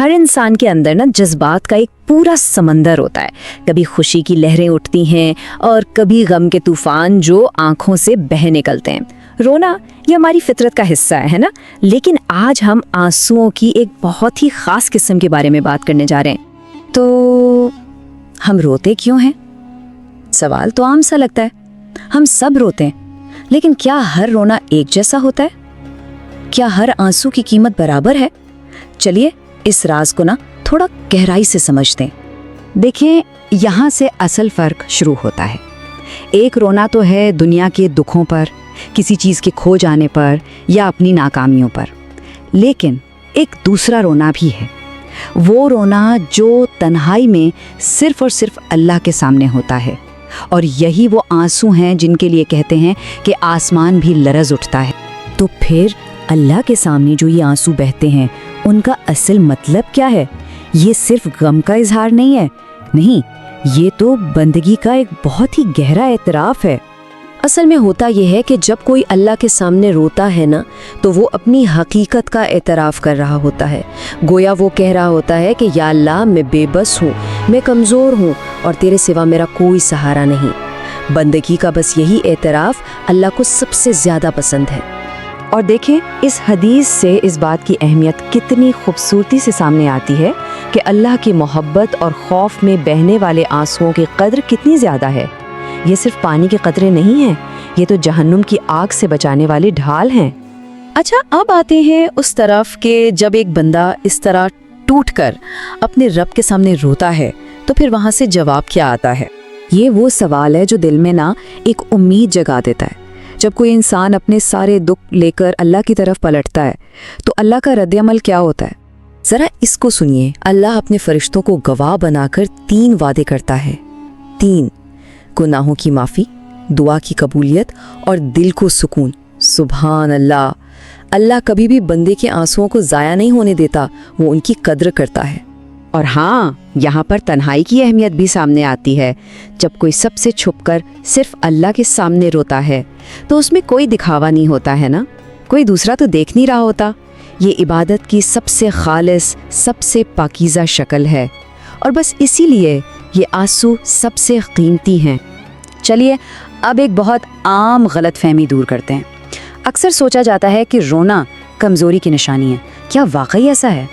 हर इंसान के अंदर ना जज्बात का एक पूरा समंदर होता है। कभी खुशी की लहरें उठती हैं और कभी गम के तूफान जो आंखों से बह निकलते हैं। रोना ये हमारी फितरत का हिस्सा है ना। लेकिन आज हम आंसुओं की एक बहुत ही खास किस्म के बारे में बात करने जा रहे हैं। तो हम रोते क्यों हैं? सवाल तो आम सा लगता है, हम सब रोते हैं, लेकिन क्या हर रोना एक जैसा होता है? क्या हर आंसू की कीमत बराबर है? चलिए इस राज को ना थोड़ा गहराई से समझते हैं। देखें, यहाँ से असल फर्क शुरू होता है। एक रोना तो है दुनिया के दुखों पर, किसी चीज़ के खो जाने पर या अपनी नाकामियों पर, लेकिन एक दूसरा रोना भी है। वो रोना जो तन्हाई में सिर्फ और सिर्फ अल्लाह के सामने होता है। और यही वो आंसू हैं जिनके लिए कहते हैं कि आसमान भी लरज उठता है। तो फिर अल्लाह के सामने जो ये आंसू बहते हैं, उनका असल मतलब क्या है? ये सिर्फ गम का इजहार नहीं है, नहीं, ये तो बंदगी का एक बहुत ही गहरा एतराफ़ है। असल में होता यह है कि जब कोई अल्लाह के सामने रोता है ना, तो वो अपनी हकीकत का एतराफ़ कर रहा होता है। गोया वो कह रहा होता है कि या अल्लाह, मैं बेबस हूँ, मैं कमज़ोर हूँ और तेरे सिवा मेरा कोई सहारा नहीं। बंदगी का बस यही एतराफ़ अल्लाह को सबसे ज़्यादा पसंद है। और देखें, इस हदीस से इस बात की अहमियत कितनी खूबसूरती से सामने आती है कि अल्लाह की मोहब्बत और खौफ में बहने वाले आंसुओं की कद्र कितनी ज़्यादा है। ये सिर्फ पानी के कतरे नहीं हैं, ये तो जहन्नुम की आग से बचाने वाले ढाल हैं। अच्छा, अब आते हैं उस तरफ कि जब एक बंदा इस तरह टूटकर अपने रब के सामने रोता है, तो फिर वहाँ से जवाब क्या आता है? ये वो सवाल है जो दिल में ना एक उम्मीद जगा देता है। जब कोई इंसान अपने सारे दुख लेकर अल्लाह की तरफ पलटता है, तो अल्लाह का रद्द-ए-अमल क्या होता है? ज़रा इसको सुनिए। अल्लाह अपने फरिश्तों को गवाह बनाकर 3 वादे करता है। 3 गुनाहों की माफ़ी, दुआ की कबूलियत और दिल को सुकून। सुभान अल्लाह। अल्लाह कभी भी बंदे के आंसुओं को ज़ाया नहीं होने देता, वो उनकी कद्र करता है। और हाँ, यहाँ पर तन्हाई की अहमियत भी सामने आती है। जब कोई सबसे छुपकर सिर्फ अल्लाह के सामने रोता है, तो उसमें कोई दिखावा नहीं होता है ना, कोई दूसरा तो देख नहीं रहा होता। ये इबादत की सबसे खालिस, सबसे पाकीज़ा शक्ल है, और बस इसीलिए ये आंसू सबसे कीमती हैं। चलिए अब एक बहुत आम गलतफहमी दूर करते हैं। अक्सर सोचा जाता है कि रोना कमज़ोरी की निशानी है। क्या वाकई ऐसा है?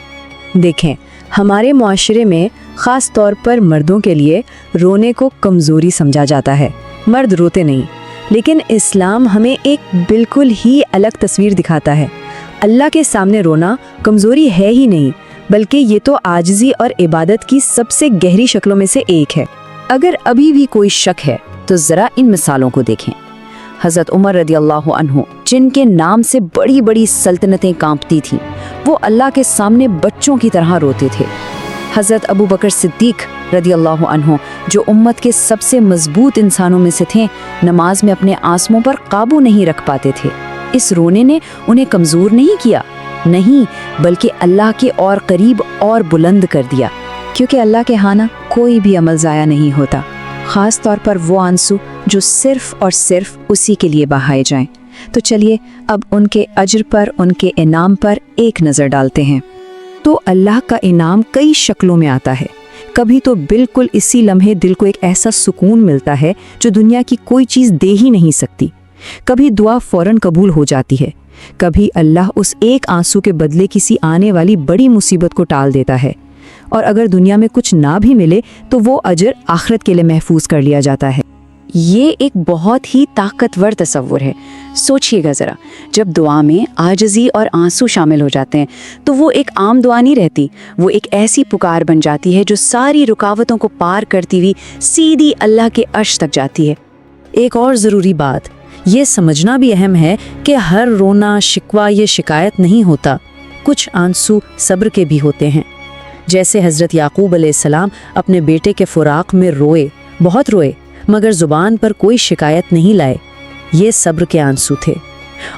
देखें, हमारे मुआशरे में ख़ास तौर पर मर्दों के लिए रोने को कमज़ोरी समझा जाता है। मर्द रोते नहीं, लेकिन इस्लाम हमें एक बिल्कुल ही अलग तस्वीर दिखाता है। अल्लाह के सामने रोना कमज़ोरी है ही नहीं, बल्कि ये तो आजिज़ी और इबादत की सबसे गहरी शक्लों में से एक है। अगर अभी भी कोई शक है तो ज़रा इन मिसालों को देखें। हज़रत उमर रदियल्लाहु अन्हु, जिनके नाम से बड़ी बड़ी सल्तनतें कांपती थीं, वो अल्लाह के सामने बच्चों की तरह रोते थे। हज़रत अबू बकर सिद्दीक़ रदियल्लाहु अन्हु, जो उम्मत के सबसे मजबूत इंसानों में से थे, नमाज में अपने आंसुओं पर काबू नहीं रख पाते थे। इस रोने ने उन्हें कमज़ोर नहीं किया, नहीं, बल्कि अल्लाह के और करीब और बुलंद कर दिया। क्योंकि अल्लाह के हाना कोई भी अमल ज़ाया नहीं होता, ख़ास तौर पर वो आंसू जो सिर्फ़ और सिर्फ उसी के लिए बहाए जाएं। तो चलिए अब उनके अजर पर, उनके इनाम पर एक नज़र डालते हैं। तो अल्लाह का इनाम कई शक्लों में आता है। कभी तो बिल्कुल इसी लम्हे दिल को एक ऐसा सुकून मिलता है जो दुनिया की कोई चीज़ दे ही नहीं सकती। कभी दुआ फ़ौरन कबूल हो जाती है, कभी अल्लाह उस एक आंसू के बदले किसी आने वाली बड़ी मुसीबत को टाल देता है, और अगर दुनिया में कुछ ना भी मिले तो वो अजर आखिरत के लिए महफूज कर लिया जाता है। ये एक बहुत ही ताकतवर तस्वुर है। सोचिएगा ज़रा, जब दुआ में आजिज़ी और आंसू शामिल हो जाते हैं तो वो एक आम दुआ नहीं रहती, वो एक ऐसी पुकार बन जाती है जो सारी रुकावटों को पार करती हुई सीधी अल्लाह के अर्श तक जाती है। एक और ज़रूरी बात ये समझना भी अहम है कि हर रोना, शिकवा ये शिकायत नहीं होता। कुछ आंसू सब्र के भी होते हैं। जैसे हज़रत याकूब अलैहिस्सलाम अपने बेटे के फ़ुराक़ में रोए, बहुत रोए, मगर ज़ुबान पर कोई शिकायत नहीं लाए। ये सब्र के आंसू थे।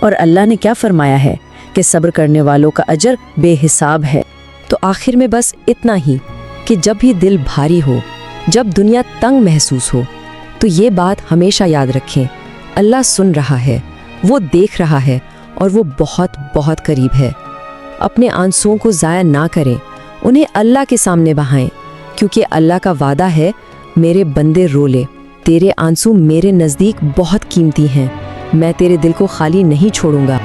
और अल्लाह ने क्या फरमाया है कि सब्र करने वालों का अजर बेहिसाब है। तो आखिर में बस इतना ही कि जब भी दिल भारी हो, जब दुनिया तंग महसूस हो, तो ये बात हमेशा याद रखें, अल्लाह सुन रहा है, वो देख रहा है और वो बहुत बहुत करीब है। अपने आंसुओं को ज़ाया ना करें انہیں اللہ کے سامنے بہائیں، کیونکہ اللہ کا وعدہ ہے میرے بندے رو لے، تیرے آنسو میرے نزدیک بہت قیمتی ہیں، میں تیرے دل کو خالی نہیں چھوڑوں گا۔